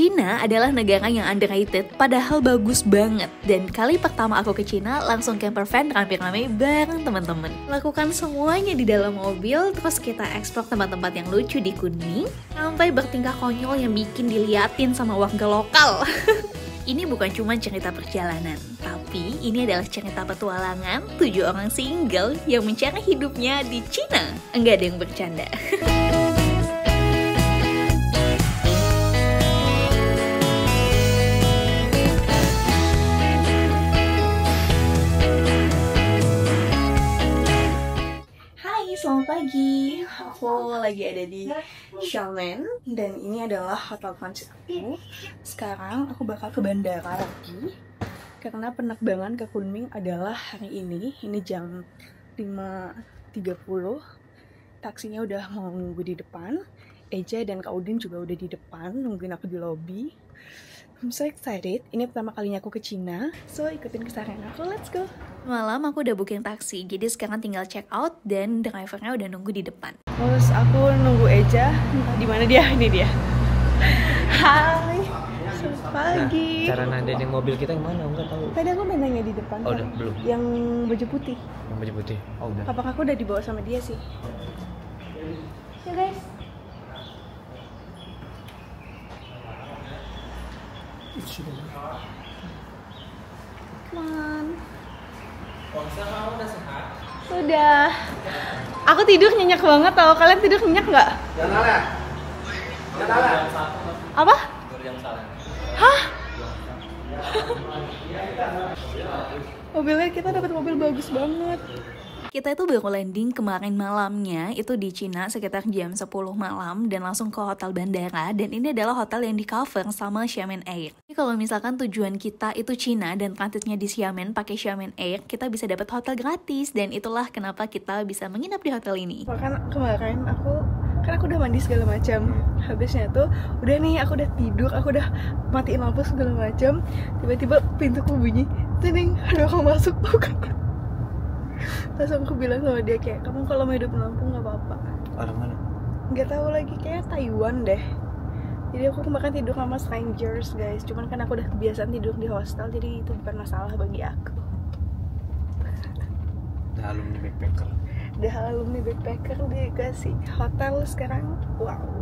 Cina adalah negara yang underrated, padahal bagus banget. Dan kali pertama aku ke Cina, langsung campervan rame-rame bareng teman-teman. Lakukan semuanya di dalam mobil, terus kita eksplor tempat-tempat yang lucu di Kuning, sampai bertingkah konyol yang bikin diliatin sama warga lokal. Ini bukan cuma cerita perjalanan, tapi ini adalah cerita petualangan 7 orang single yang mencari hidupnya di Cina. Enggak ada yang bercanda. Selamat pagi, aku lagi ada di Yunnan dan ini adalah hotel transit aku. Sekarang aku bakal ke bandara lagi karena penerbangan ke Kunming adalah hari ini. Ini jam 5.30. Taksinya udah mau nunggu di depan. Eja dan Kak Udin juga udah di depan nungguin aku di lobby. I'm so excited. Ini pertama kalinya aku ke Cina. So ikutin keseharian aku, let's go. Malam aku udah booking taksi, jadi sekarang tinggal check out dan drivernya udah nunggu di depan. Terus aku nunggu Eja, entah di mana dia, ini dia. Hai, selamat pagi. Cara nandain mobil kita yang mana? Enggak tahu. Tadi aku nanya di depan. Oh, kan? udah belum. Yang baju putih. Yang baju putih. Oh, udah. Apakah aku udah dibawa sama dia sih? Ya guys. Come on. Sudah. Aku tidur nyenyak banget tau. Kalian tidur nyenyak nggak? Apa? Hah? Mobilnya kita dapat mobil bagus banget. Kita itu baru landing kemarin malamnya, itu di Cina sekitar jam 10 malam dan langsung ke hotel bandara. Dan ini adalah hotel yang di cover sama Xiamen Air. Jadi kalau misalkan tujuan kita itu Cina dan transitnya di Xiamen pakai Xiamen Air, kita bisa dapat hotel gratis. Dan itulah kenapa kita bisa menginap di hotel ini. Bahkan kemarin aku udah mandi segala macam. Habisnya tuh udah nih, aku udah tidur, aku udah matiin lampu segala macam. Tiba-tiba pintuku bunyi, "Tening, ada orang masuk." Terus aku bilang sama dia kayak, "Kamu kalau mau hidup Lampung nggak apa-apa." Orang mana? Nggak tahu lagi, kayak Taiwan deh. Jadi aku kemarin tidur sama strangers guys. Cuman kan aku udah kebiasaan tidur di hostel, jadi itu bukan masalah bagi aku. Udah alumni backpacker. Udah alumni backpacker dikasih hotel sekarang. Wow.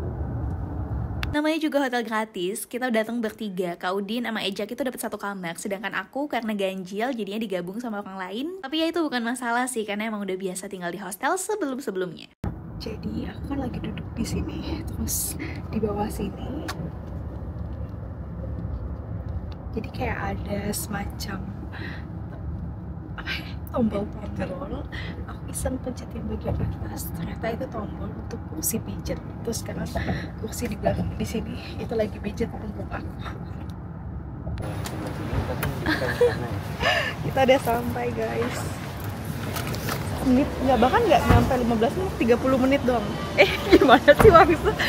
Namanya juga hotel gratis, kita datang bertiga, Kak Udin sama Eja itu dapat satu kamar, sedangkan aku karena ganjil jadinya digabung sama orang lain. Tapi ya itu bukan masalah sih, karena emang udah biasa tinggal di hostel sebelum-sebelumnya. Jadi aku kan lagi duduk di sini, terus di bawah sini. Jadi kayak ada semacam tombol. Aku iseng pencet yang bagian atas, ternyata itu tombol untuk kursi pijat. Terus sekarang kursi di belakang di sini itu lagi pijat punggung aku. Kita udah sampai guys. Menit nggak, bahkan nggak nyampe 15 menit, 30 menit doang. Gimana sih maksudnya?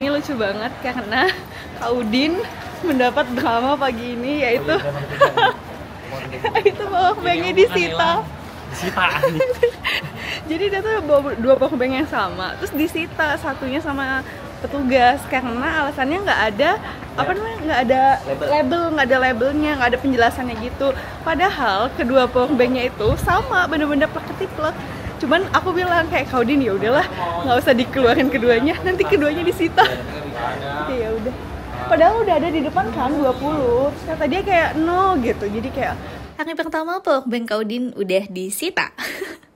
Ini lucu banget karena Kak Udin mendapat drama pagi ini, yaitu itu powerbanknya disita. Jadi dia tuh bawa 2 powerbank yang sama, terus disita satunya sama petugas karena alasannya nggak ada nggak ada labelnya, nggak ada penjelasannya gitu. Padahal kedua powerbanknya itu sama, bener-bener plek-plek. Cuman aku bilang kayak, "Kaudin, ya udahlah, nggak usah dikeluarin keduanya, nanti keduanya disita." Oke, ya udah. Padahal udah ada di depan kan 20, terus kata dia kayak no gitu, jadi kayak Hari pertama powerbank Kak Udin udah disita.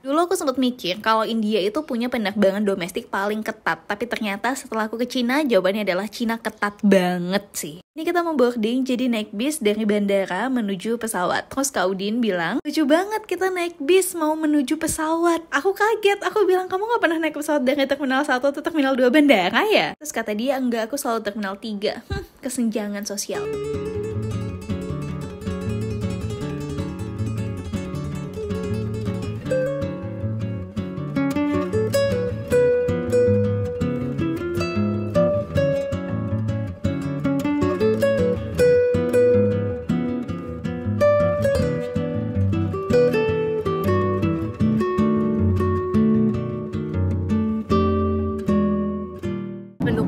Dulu aku sempat mikir kalau India itu punya penerbangan domestik paling ketat, tapi ternyata setelah aku ke Cina, jawabannya adalah Cina ketat banget sih. Ini kita mau boarding, jadi naik bis dari bandara menuju pesawat. Terus Kak Udin bilang, "Lucu banget kita naik bis mau menuju pesawat." Aku kaget, aku bilang, "Kamu gak pernah naik pesawat dari terminal 1 atau terminal 2 bandara ya?" Terus kata dia, "Enggak, aku selalu terminal 3. Kesenjangan sosial.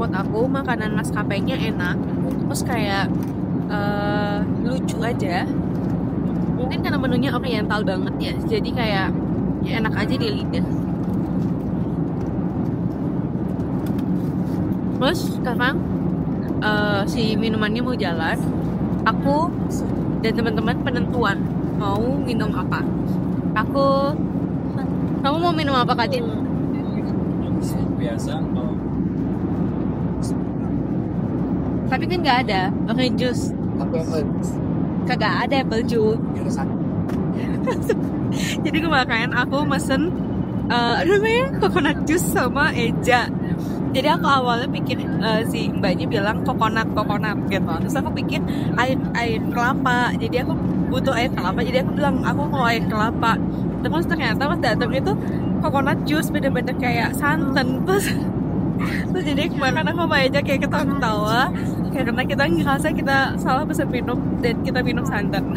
menurut aku makanan maskapainya enak, terus kayak lucu aja. Mungkin karena menunya oriental banget ya, jadi kayak ya enak aja di lidah. Terus sekarang si minumannya mau jalan, aku dan teman-teman penentuan mau minum apa. Kamu mau minum apa, Kak Din? Biasa kalau Tapi kan nggak ada orange juice. Kagak ada apple juice. Jadi kemarin aku mesen namanya coconut juice sama Eja. Jadi aku awalnya pikir si mbaknya bilang coconut gitu. Terus aku pikir air kelapa. Jadi aku butuh air kelapa. Jadi aku bilang aku mau air kelapa. Terus ternyata pas datang itu coconut juice, bener-bener kayak santan. Terus jadi kemarin aku sama Eja kayak ketawa-ketawa karena kita ngerasa kita salah pesen minum dan kita minum santan.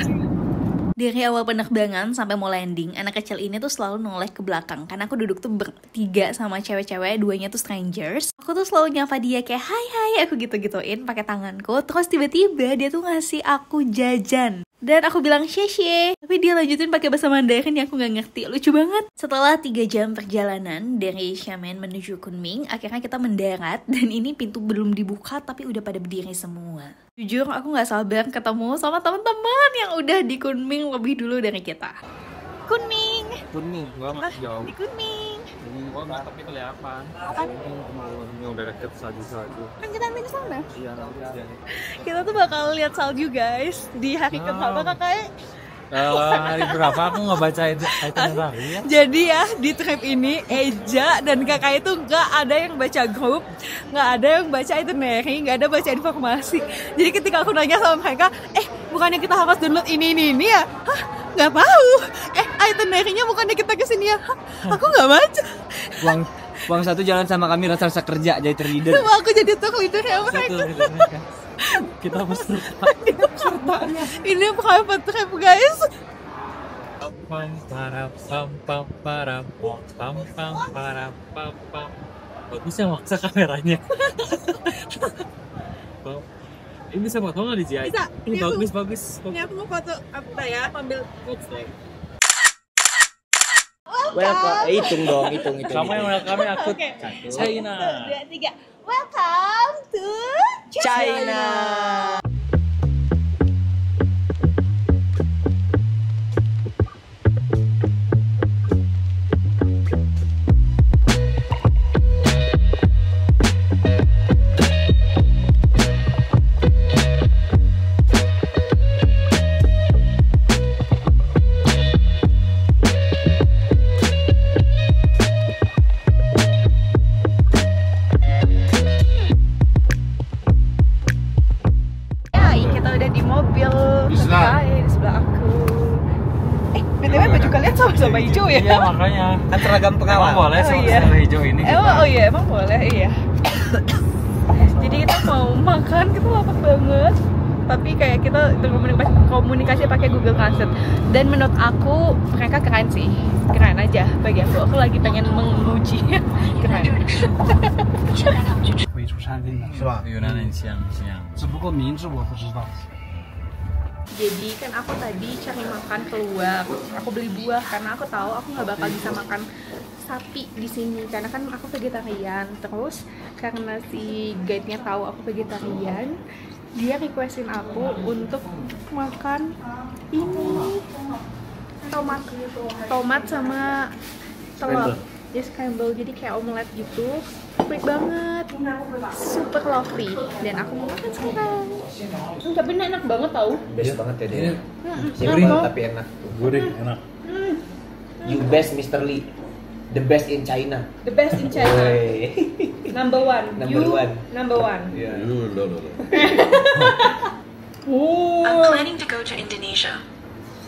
Dari awal penerbangan sampai mau landing, anak kecil ini tuh selalu noleh ke belakang. Karena aku duduk tuh bertiga sama cewek-cewek, duanya tuh strangers. Aku tuh selalu nyapa dia kayak hai, aku gitu-gituin pakai tanganku. Terus tiba-tiba dia tuh ngasih aku jajan. Dan aku bilang xie, tapi dia lanjutin pakai bahasa Mandarin yang aku gak ngerti. Lucu banget. Setelah 3 jam perjalanan dari Xiamen menuju Kunming, akhirnya kita mendarat. Dan ini pintu belum dibuka tapi udah pada berdiri semua. Jujur aku gak sabar ketemu sama teman-teman yang udah di Kunming lebih dulu dari kita. Kunming, gua nggak jauh. di Kunming. Gua nggak, tapi kelihatan. Ini udah deket salju. Kan kita nanti ke sana. Iya, nanti aja. Kita tuh bakal lihat salju guys di hari keberapa kakak? Hari berapa aku nggak baca itinerary ya? Jadi ya di trip ini Eja dan kakak itu nggak ada yang baca grup, nggak ada yang baca itinerary, nggak ada baca informasi. Jadi ketika aku nanya sama mereka, bukannya kita harus download ini ya? Hah, nggak tahu. Itinerary-nya bukannya kita kesini ya? Hah, aku nggak baca. Uang satu jalan sama kami rasa kerja jadi terleader. Cuma aku jadi tuh leader ya mereka. Kita mesti Ini private trip guys. Bagus ya maksa kameranya. Ini bisa foto nggak di GI? Bisa. Ini bagus. Ini aku mau foto apa ya? Ambil foto. Hitung dong. Kamu yang welcome aku. Oke. China. 1, 2, 3. Welcome to China. sama hijau ya? Iya makanya kan seragam pengawal. Emang boleh sama hijau ini. Emang boleh iya. Jadi kita mau makan, kita lapar banget. Tapi kayak kita komunikasi pakai Google Translate. Dan menurut aku mereka keren sih, keren aja bagi aku. Aku lagi pengen menguji, keren. 可以出餐厅的，是吧？ Yunnan siang. 只不过名字我不知道。 Jadi kan aku tadi cari makan keluar, aku beli buah karena aku tahu aku nggak bakal bisa makan sapi di sini karena kan aku vegetarian. Terus karena si guide-nya tahu aku vegetarian, dia requestin aku untuk makan ini tomat sama telur. Dia scramble, jadi kayak omelet gitu. Baik banget, super lovely. Dan aku mau makan sekarang. Tapi ini enak banget tau. Best banget ya dia. Gurih tapi enak. Gurih, enak. You best Mr. Lee. The best in China. The best in China. Number one. Number one. Yeah. I'm planning to go to Indonesia,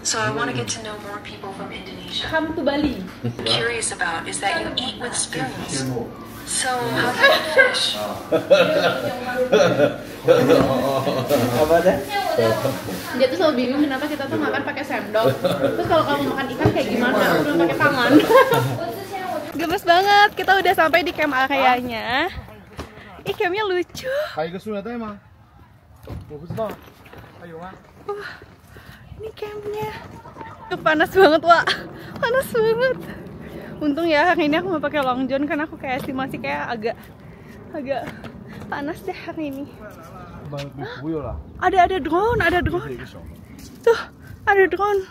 so I want to get to know more people from Indonesia. Come to Bali. Curious about is that you eat with spoons. So how do you fish? Apa dah? Dia tuh selalu bingung kenapa kita tuh makan pakai sendok. Terus kalau kamu makan ikan kayak gimana? Udah pakai tangan. Gemes banget. Kita udah sampai di camp areanya. Campnya lucu. 还有一个塑料袋吗？ Ini campnya. Panas banget, Wak. Panas banget. Untung ya hari ini aku nggak pakai long john karena aku kayak estimasi kayak agak panas deh hari ini. Ada drone. Tuh, ada drone.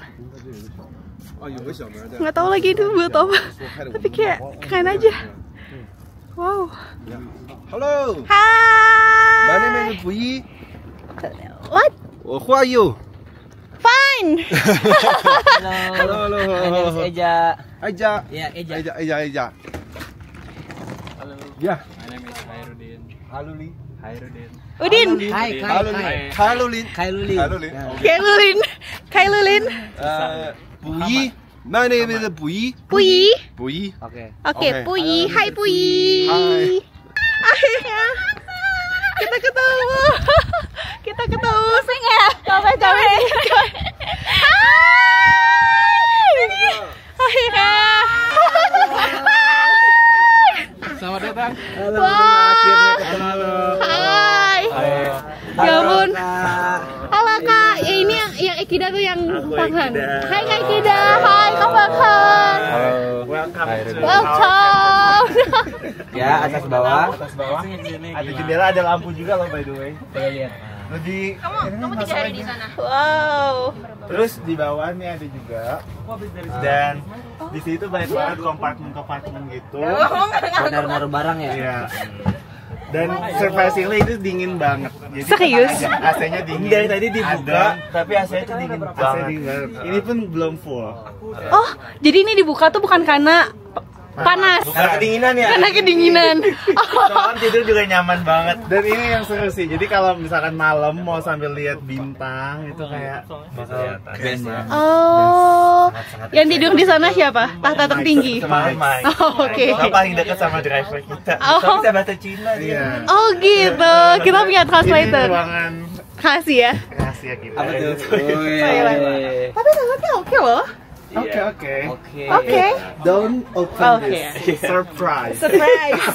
Nggak tahu lagi itu buat apa. Tapi kayak keren aja. Wow. Hello. Hai. My name is Puyi. What? Who are you? Fine. Hello. My name is Eja. Eja. Ya, Eja. Eja. Halo. Ya. My name is Hairudin. Haluli. Hairudin. Udin. Halulin. Kailulin. Puyi. My name is Puyi. Puyi. Oke. Oke, Puyi. Hai Puyi. Hai. Akhirnya kita ketemu. Sing ya. Capek. Akhirnya. Selamat datang. Hai. Ya ampun. Halo Kak. Ya, ini yang Ekida tuh yang Farhan. Hai Kak Ekida. Hai Kak Farhan. Halo. Welcome. Ya, atas bawah. Ada jendela, ada lampu juga loh by the way. Lihat. Lebih. Kamu 3 hari di sana. Wow. Terus di bawahnya ada juga. Dan di situ banyak banget kompartemen gitu. Buat naruh barang ya. Iya. Dan surprisingly itu dingin banget. Jadi Serius? AC-nya dingin. Dari tadi dibuka, tapi AC-nya itu dingin banget. Ini pun belum full. Oh, jadi ini dibuka tuh bukan karena panas. Karena kedinginan ya. Karena kedinginan. Soalnya tidur juga nyaman banget. Dan ini yang seru sih. Jadi kalau misalkan malam mau sambil lihat bintang itu kayak Best ya. Oh, yang tidur di sana siapa? Tahta tertinggi. Mike. Oh, oke. Paling dekat sama driver kita. Oh. Bisa bahasa Cina dia. Oh gitu. Kita punya Ini translator. ruangan Kasih ya. rahasia kita. Apa tuh? Tapi sangatnya oke loh. Oke. Oke. Don't open Oke. this. Surprise. Surprise.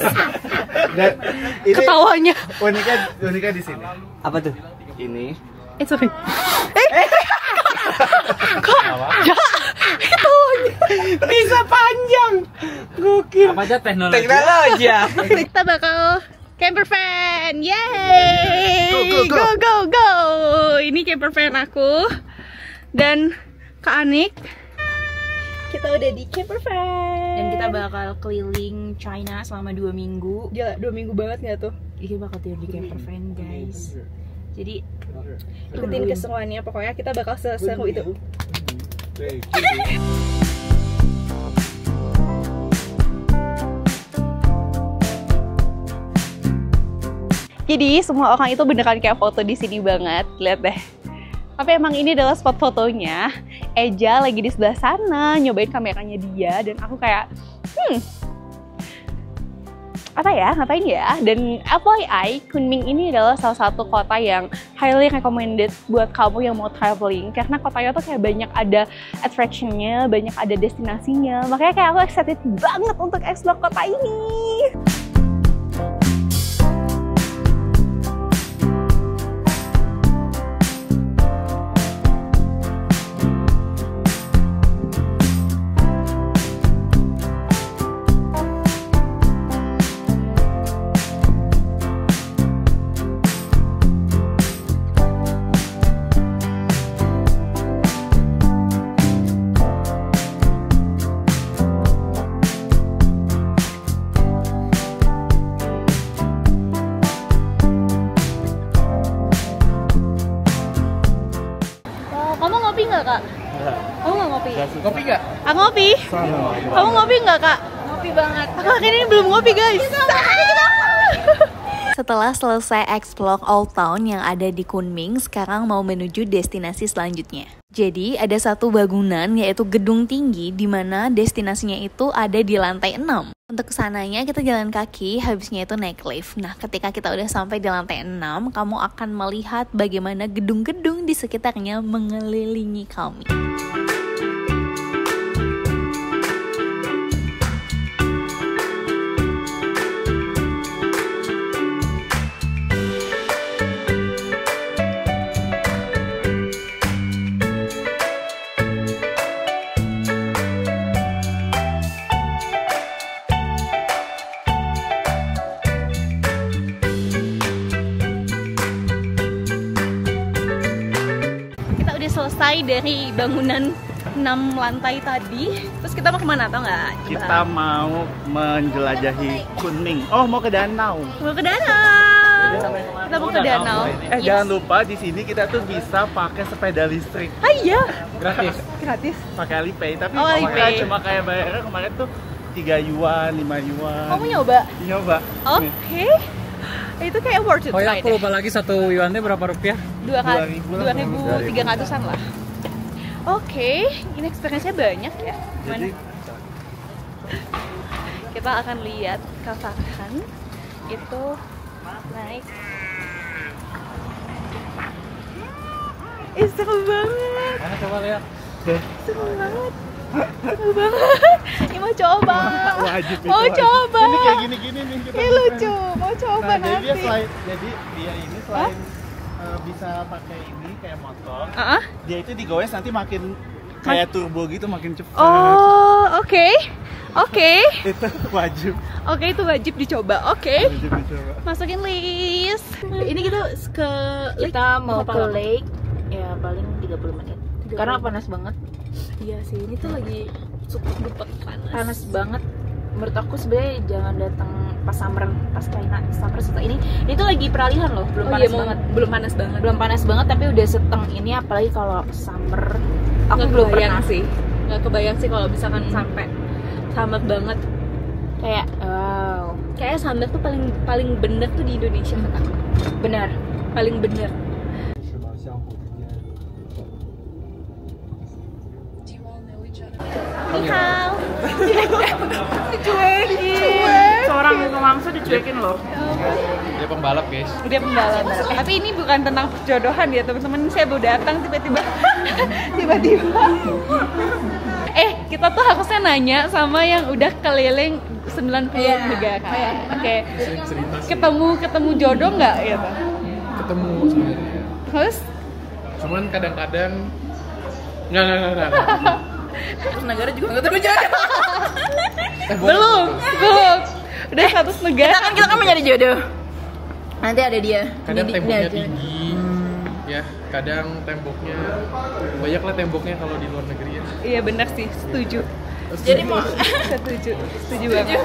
Dan ini Ketawanya. uniknya di sini. Apa tuh? Ini It's okay. Kok? Ya. Ketawanya. Bisa panjang. Gokil. Apa aja teknologi? Teknologi ya. Kita bakal campervan. Yeay. Go. Ini campervan aku dan Kak Anik. Kita udah di campervan. Dan kita bakal keliling China selama 2 minggu. Gila, 2 minggu banget gak tuh? Kita bakal tidur di campervan, guys. Jadi Ikutin keseruannya, pokoknya kita bakal seseru itu. Jadi semua orang itu beneran kayak foto di sini banget, lihat deh. Tapi emang ini adalah spot fotonya. Eja lagi di sebelah sana nyobain kameranya dia dan aku kayak apa ya, ngapain ya? Dan FYI, Kunming ini adalah salah satu kota yang highly recommended buat kamu yang mau traveling karena kotanya tuh kayak banyak ada attraction-nya, banyak ada destinasinya. Makanya kayak aku excited banget untuk explore kota ini. Kamu ngopi nggak, Kak? Kamu nggak ngopi? Kopi nggak? Aku ngopi. Kamu ngopi nggak, Kak? ngopi banget. Aku hari ini belum ngopi, guys. Setelah selesai explore Old Town yang ada di Kunming, sekarang mau menuju destinasi selanjutnya. Jadi ada satu bangunan yaitu gedung tinggi di mana destinasinya itu ada di lantai 6. Untuk kesananya kita jalan kaki, habisnya itu naik lift. Nah ketika kita udah sampai di lantai 6, kamu akan melihat bagaimana gedung-gedung di sekitarnya mengelilingi kami. selesai dari bangunan 6 lantai tadi. Terus kita mau kemana, tau nggak? Kita mau menjelajahi Kunming. Oh, mau ke danau. Mau ke danau. Kita mau ke danau. Jangan lupa di sini kita tuh bisa pakai sepeda listrik. Ah iya. Gratis. Gratis. Pakai Alipay, tapi Oh, Alipay. cuma kayak bayarnya kemarin tuh 3 yuan, 5 yuan. Kamu nyoba? Nyoba. Oke. Itu kayak worth it. Oh ya, right? aku lupa lagi 1 yuannya berapa rupiah? 2.300-an lah. Oke, ini experience-nya banyak ya. Gimana? Kita akan lihat Kasakan itu naik. Seru banget. Mana coba lihat. Seru banget. Seru banget. Ini mau coba. Wajib itu. Mau wajib. coba. Ini kayak gini-gini nih kita. Kayak lucu. Mau coba Nah, nanti. jadi dia ini selain bisa pakai ini kayak motor, Ah? dia itu digoes nanti makin kayak turbo gitu, makin cepat. Oh, oke. Oke. Itu wajib. Oke, itu wajib dicoba. Oke. Wajib dicoba. Masukin list. Ini kita ke Kita mau ke berapa lama? lake ya paling 30 menit. Karena panas banget. Iya sih, ini tuh lagi super panas. Panas banget. Menurut aku sebenarnya jangan datang pas summer, pas China summer setelah ini. Ini tuh lagi peralihan loh, belum panas banget. Belum panas banget. Belum panas banget tapi udah seteng ini, apalagi kalau summer. Aku Nggak belum kebayang pernah sih. Nggak kebayang sih kalau misalkan sampai summer banget. kayak wow. Kayaknya summer tuh paling bener tuh di Indonesia kata. Benar. Paling bener. Nihao. Dicuekin. Seorang langsung dicuekin loh. Dia pembalap, guys. Dia pembalap. Tapi ini bukan tentang perjodohan ya teman-teman. Saya baru datang tiba-tiba. Kita tuh harusnya nanya sama yang udah keliling 90 negara. Oke. Ketemu jodoh nggak gitu? Ketemu sebenarnya. Terus Cuman kadang-kadang enggak. Negara juga nggak terlalu jodoh. belum. Udah 100 negara. Kita kan mencari jodoh. Nanti ada dia. Kadang Ini temboknya aja. tinggi. Ya, kadang temboknya banyak lah temboknya kalau di luar negeri ya. Iya benar sih, setuju. Jadi mau Setuju banget.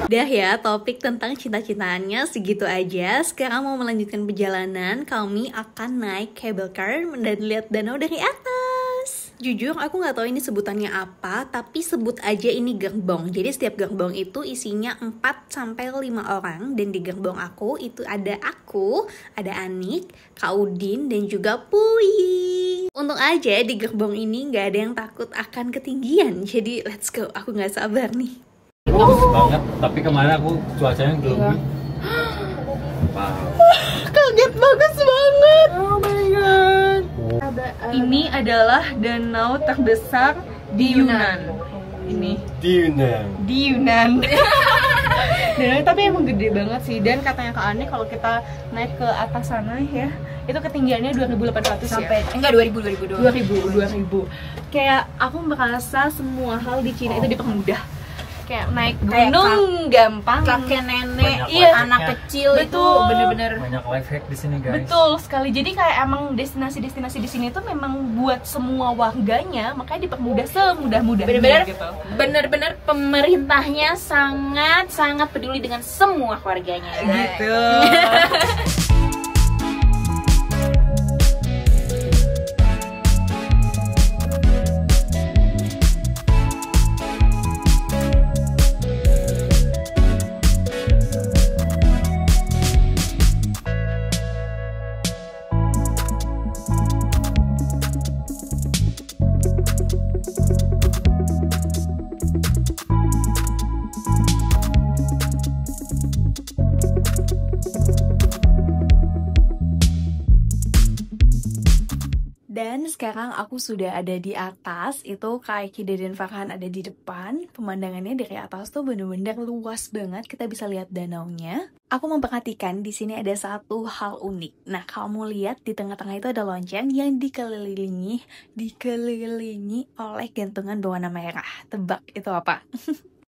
Udah ya, topik tentang cinta-cintaannya segitu aja. Sekarang mau melanjutkan perjalanan. Kami akan naik cable car dan lihat danau dari atas. Jujur aku nggak tahu ini sebutannya apa, tapi sebut aja ini gerbong. Jadi setiap gerbong itu isinya 4-5 orang, dan di gerbong aku itu ada aku, ada Anik, Kak Udin, dan juga Puyi. Untung aja di gerbong ini nggak ada yang takut akan ketinggian. Jadi let's go, aku nggak sabar nih. Bagus banget, tapi kemarin aku cuacanya gloomy. Kaget bagus banget. Oh my god. Ini adalah danau terbesar di Yunnan. Ini di Yunnan. Danau tapi emang gede banget sih, dan katanya Kak Aneh kalau kita naik ke atas sana ya, itu ketinggiannya 2.800 Sampai ya. enggak 2000 2000. Kayak aku merasa semua hal di Cina itu dipermudah. Kayak naik Kayak gunung gampang. kakek nenek, Iya. anak kecil itu Betul. bener-bener Banyak life hack di sini, guys. Betul sekali. Jadi kayak emang destinasi-destinasi di sini tuh memang buat semua warganya, makanya dipermudah semudah-mudahnya bener-bener gitu. bener-bener pemerintahnya sangat peduli dengan semua warganya. Gitu. Dan sekarang aku sudah ada di atas. Itu Kak Kida dan Farhan ada di depan. Pemandangannya dari atas tuh bener-bener luas banget. Kita bisa lihat danaunya. Aku memperhatikan di sini ada satu hal unik. Nah, kamu lihat di tengah-tengah itu ada lonceng yang dikelilingi oleh gantungan berwarna merah. Tebak itu apa?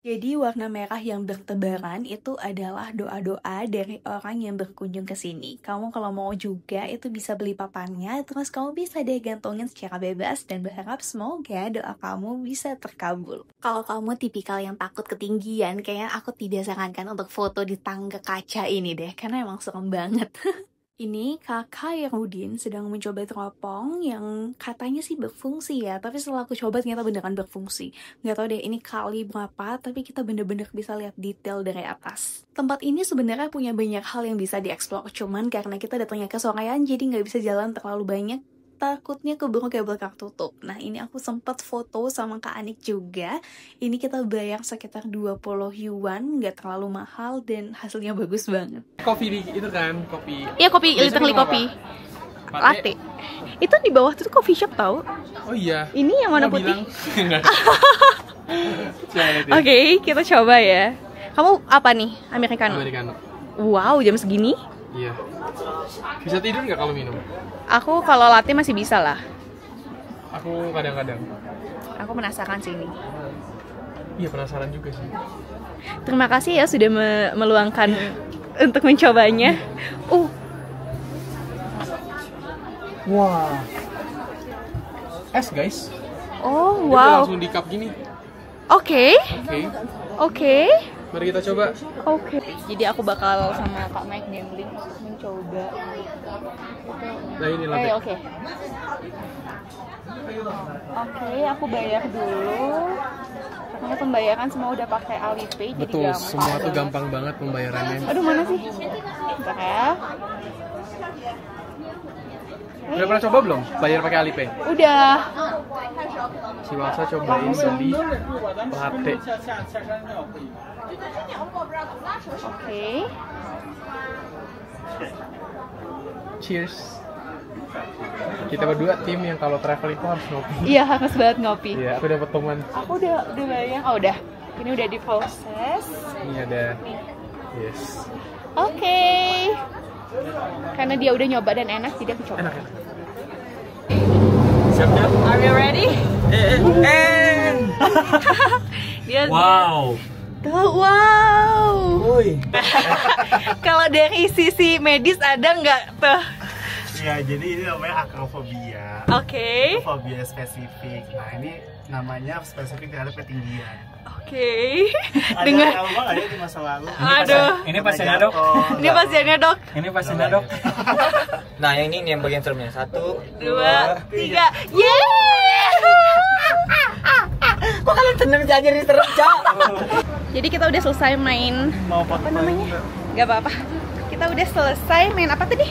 Jadi warna merah yang bertebaran itu adalah doa-doa dari orang yang berkunjung ke sini. Kamu kalau mau juga itu bisa beli papannya, terus kamu bisa deh gantungin secara bebas dan berharap semoga doa kamu bisa terkabul. Kalau kamu tipikal yang takut ketinggian, kayaknya aku tidak sarankan untuk foto di tangga kaca ini deh, karena emang serem banget. Ini kakak Yarudin sedang mencoba teropong yang katanya sih berfungsi ya, tapi setelah aku coba ternyata beneran berfungsi. Nggak tahu deh ini kali berapa, tapi kita bener-bener bisa lihat detail dari atas. Tempat ini sebenarnya punya banyak hal yang bisa dieksplor, cuman karena kita datangnya ke sorean jadi nggak bisa jalan terlalu banyak. Takutnya keburu kabel tutup. Nah ini aku sempat foto sama Kak Anik juga. Ini kita bayar sekitar 20 yuan, nggak terlalu mahal dan hasilnya bagus banget. Kopi itu kan, kopi. Iya kopi, literally kopi. Latte. Itu di bawah tuh coffee shop tau? Oh iya. Ini yang warna putih. Oke, Oke, kita coba ya. Kamu apa nih? Americano? Americano. Wow, jam segini? Iya. Bisa tidur nggak kalau minum? Aku kalau latte masih bisa lah. Aku kadang-kadang. Aku penasaran sih ini. Iya penasaran juga sih. Terima kasih ya sudah meluangkan untuk mencobanya. Wah. Es guys. Oh Dia wow. langsung di cup gini. Oke. Oke. Mari kita coba. Oke. Jadi aku bakal sama Kak Mike gambling mencoba. Nah ini latte. Oke, aku bayar dulu. Karena pembayaran semua udah pakai Alipay, jadi Betul, gampang. semua tuh gampang banget pembayarannya. Aduh mana sih? Bentar ya. Udah pernah coba belum? Bayar pakai Alipay? Udah. Si Walsa cobain beli latte. Oke. Cheers. Kita berdua tim yang kalau travel itu harus ngopi. Iya, harus banget ngopi. Iya, aku dapat teman. Aku udah bayar. Oh, udah. Ini udah diproses. Ini ada. Yes. Oke. Karena dia udah nyoba dan enak, jadi aku coba. Enak. Siap-siap. Are you ready? Dia Wow. Wow. Woi. Kalau dari sisi medis ada nggak tuh? Ya, jadi ini namanya akrofobia. Oke. Fobia spesifik. Nah, ini namanya spesifik terhadap ketinggian. Oke. Ada Dengan trauma nggak ya di masa lalu? Aduh. Ini pasiennya dok. Ini pasiennya dok. Ini pasiennya dok. Nah yang ini yang bagian seremnya. 1, 2, 3. Yeay. Kok kalian seneng aja di serem, Cak? Jadi kita udah selesai main. Mau apa namanya? Gak apa-apa. Kita udah selesai main apa tadi?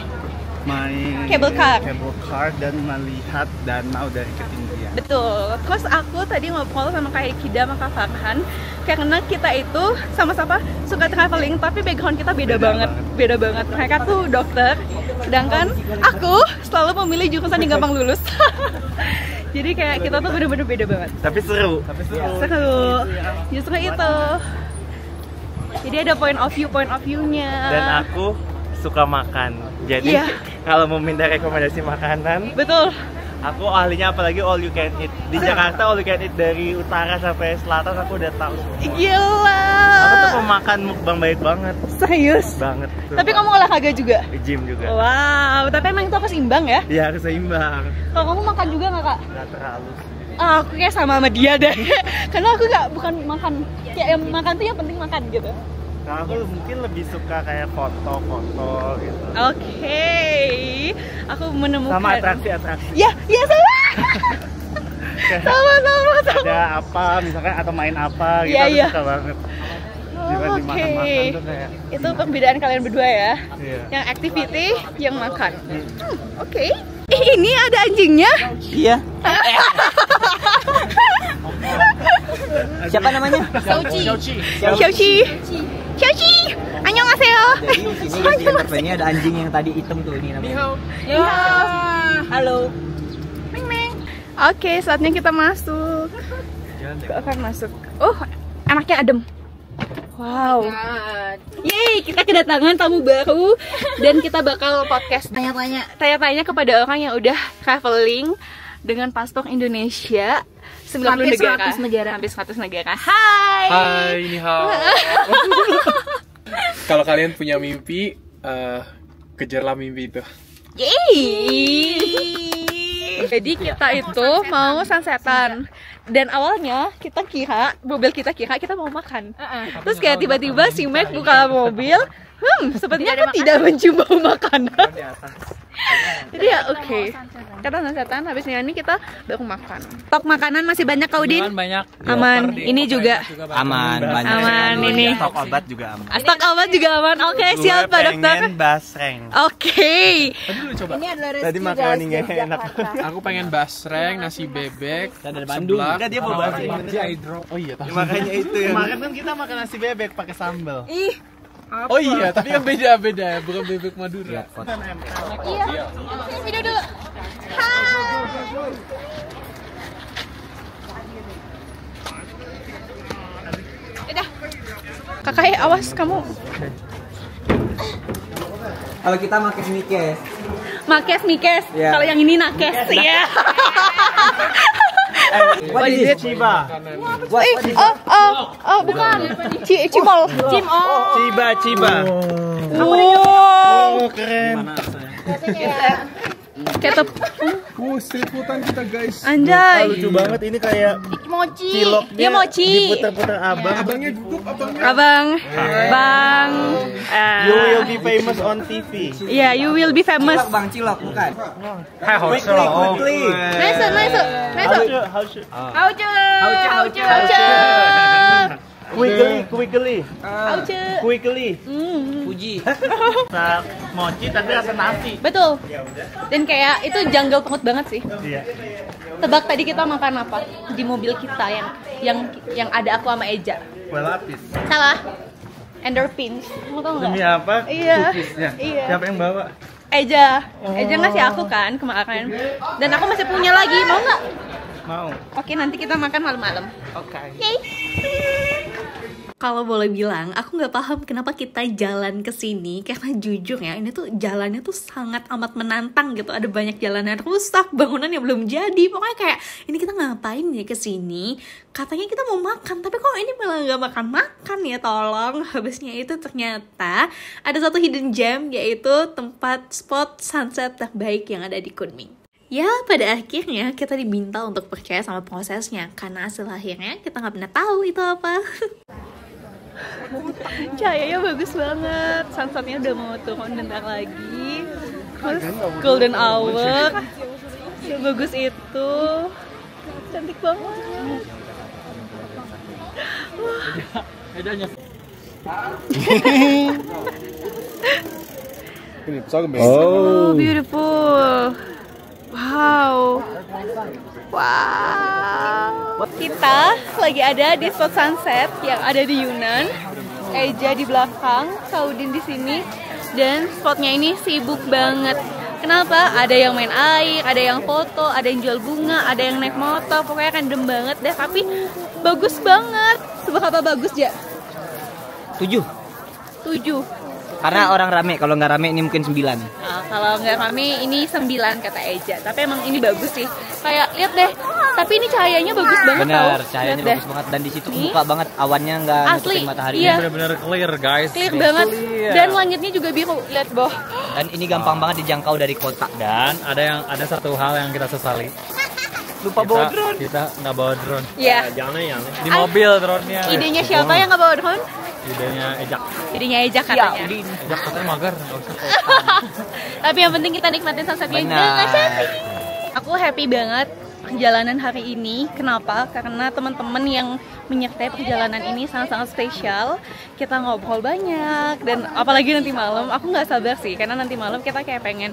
Main Cable car. Cable car dan melihat danau dari ketinggian. Betul. Terus aku tadi ngobrol sama Kak Hekida sama Kak Farhan karena kita itu sama-sama suka traveling tapi background kita beda banget. Beda banget. Mereka tuh dokter, sedangkan aku selalu memilih jurusan yang gampang lulus. Jadi kayak kita tuh bener-bener beda banget. Tapi seru. Seru. Justru itu. Jadi ada point of view-nya. Dan aku suka makan. Jadi kalau mau minta rekomendasi makanan, Betul. aku ahlinya apalagi all you can eat. Di Jakarta all you can eat dari utara sampai selatan aku udah tahu. Gila. Aku tuh pemakan mukbang baik banget. Serius? Banget. Tapi kamu olahraga juga? Gym juga. Wow, tapi emang itu apa seimbang ya? Iya harus seimbang. Kalau kamu makan juga nggak kak? Gak terlalu. Aku kayak sama dia deh. Karena aku bukan makan. Kayak yang makan tuh yang penting makan gitu. Nah, aku mungkin lebih suka kayak foto-foto gitu. Oke. Aku menemukan. Sama atraksi-atraksi. Ya sama. sama. Ada apa, misalkan atau main apa gitu, aku suka banget. Dibanding makan-makan tuh kayak. Itu perbedaan kalian berdua ya. Iya. Yang activity, yang makan. Oke. Ini ada anjingnya. Iya. Siapa namanya? Xiaoqi. Annyeonghaseyo. Jadi di sini guys di Campervan ada anjing yang tadi hitam tuh ini namanya. Halo. Oke, saatnya kita masuk. Kita akan masuk. Oh, anaknya adem. Wow. Yeay, kita kedatangan tamu baru dan kita bakal podcast tanya-tanya kepada orang yang udah traveling dengan paspor Indonesia. Hampir 100 negara. Hampir 100 negara. Hai. Hai, ini hao. Kalau kalian punya mimpi, kejarlah mimpi itu. Jadi kita itu mau sunsetan. Dan awalnya kita kira kita mau makan. Terus kayak tiba-tiba si Mac buka mobil, sepertinya kan tidak mencium bau makanan. Jadi ya oke. Kita sunsetan, habis ini kita baru makan. Stok makanan masih banyak Kak Udin? Banyak. Aman. Ini juga Aman, banyak. aman ini. Stok obat juga aman. Stok obat juga aman. Oke, siap Pak Dokter. Pengen basreng. Oke. Tadi lu coba. Ini adalah Tadi makan ini enak. Aku pengen basreng, nasi bebek, dari Bandung. seblak. Enggak, dia bawa basreng. Oh iya, tahu. Makanya itu ya. Kemarin kan kita makan nasi bebek pakai sambal. Oh iya, tapi kan beda-beda ya, bukan bebek Madura. Iya. Video dulu. Hai. Udah. Kakak, awas kamu. Kalau kita makan mikes. Makes. Ya. Kalau yang ini nakes ya. What is it? Ciba. Bukan. Cimol. Ciba. Oh, keren. kayak Street foodan kita guys. anjay. Lucu banget ini kayak Mochi. ciloknya Iya mochi. diputer-puter abang. Abangnya gugup, abangnya. Abang. Bang. You will be famous on TV. Iya, you will be famous. Bang Cilok, bukan? Quickly. Nice. Quickly. Puji. Rasa mochi tapi rasa nasi. Betul. Dan kayak itu jungle banget banget sih. Iya. Tebak tadi kita makan apa di mobil kita yang ada aku sama Eja. Kue lapis. Salah. Endorphins. Kamu tahu nggak? Demi apa? Iya. Cookiesnya. Iya. Siapa yang bawa? Eja ngasih aku kan kemarin. Dan aku masih punya lagi. Mau nggak? Mau. Oke, nanti kita makan malam-malam. Oke. Kalau boleh bilang, aku nggak paham kenapa kita jalan ke sini, karena jujur ya, ini tuh jalannya tuh sangat amat menantang gitu. Ada banyak jalanan rusak, bangunan yang belum jadi. Pokoknya kayak, ini kita ngapain ya ke sini? Katanya kita mau makan, tapi kok ini malah nggak makan-makan ya, tolong. Habisnya itu ternyata ada satu hidden gem, yaitu tempat spot sunset terbaik yang ada di Kunming. Ya, pada akhirnya kita diminta untuk percaya sama prosesnya, karena hasil akhirnya kita nggak pernah tahu itu apa. Cahayanya bagus banget. Sunsetnya udah mau turun bentar lagi. Terus golden hour. Sebagus itu. Cantik banget. Oh, beautiful. Wow. Kita lagi ada di spot sunset yang ada di Yunnan. Eja di belakang, Kaudin di sini, dan spotnya ini sibuk banget. Kenapa? Ada yang main air, ada yang foto, ada yang jual bunga, ada yang naik motor. Pokoknya random banget deh, tapi bagus banget. Seberapa bagus ya? 7. Karena orang rame, kalau nggak rame ini mungkin 9. Nah, kalau nggak rame ini 9 kata Eja. Tapi emang ini bagus sih. Kayak lihat deh. Tapi ini cahayanya bagus banget. Bener, cahayanya bagus banget, dan di situ buka banget, awannya nggak nutupin matahari. Iya. Bener-bener clear guys. Clear banget. Dan langitnya juga biru. Lihat boh. Dan ini gampang banget dijangkau dari kota. Dan ada satu hal yang kita sesali. Lupa bawa drone. Kita nggak bawa drone. Iya. Jangan. Di mobil drone-nya. Idenya siapa yang nggak bawa drone? Idenya Ejak. Idenya Eja katanya. Ejak katanya mager, nggak usah. Tapi yang penting kita nikmatin sunsetnya. Benar. Aku happy banget perjalanan hari ini. Kenapa? Karena teman-teman yang menyertai perjalanan ini sangat-sangat spesial. Kita ngobrol banyak, dan apalagi nanti malam, aku nggak sabar sih, karena nanti malam kita kayak pengen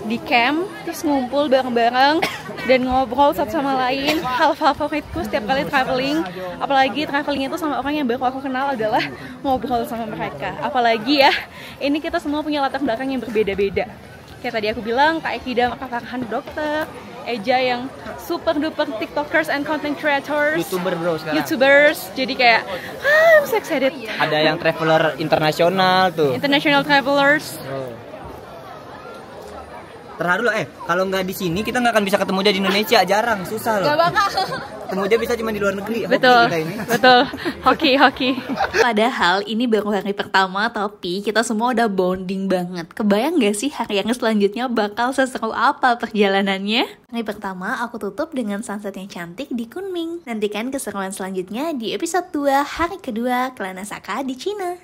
di camp, terus ngumpul bareng-bareng dan ngobrol satu sama lain. Hal favoritku setiap kali traveling, apalagi traveling itu sama orang yang baru aku kenal, adalah ngobrol sama mereka. Apalagi ya, ini kita semua punya latar belakang yang berbeda-beda. Kayak tadi aku bilang, Kak Ekida Farhan dokter, Eja yang super duper tiktokers and content creators, YouTuber bro sekarang. YouTubers. Jadi kayak I'm so excited. Ada yang traveler internasional tuh. International travelers. Terharu loh, kalau nggak di sini kita nggak akan bisa ketemu dia di Indonesia, jarang, susah loh. Gak bakal. Ketemu dia bisa cuma di luar negeri. Betul, Hoki kita ini. betul. Hoki. Padahal ini baru hari pertama, tapi kita semua udah bonding banget. Kebayang gak sih hari yang selanjutnya bakal seseru apa perjalanannya? Hari pertama aku tutup dengan sunset yang cantik di Kunming. Nantikan keseruan selanjutnya di episode 2 hari kedua Kelana Saka di Cina.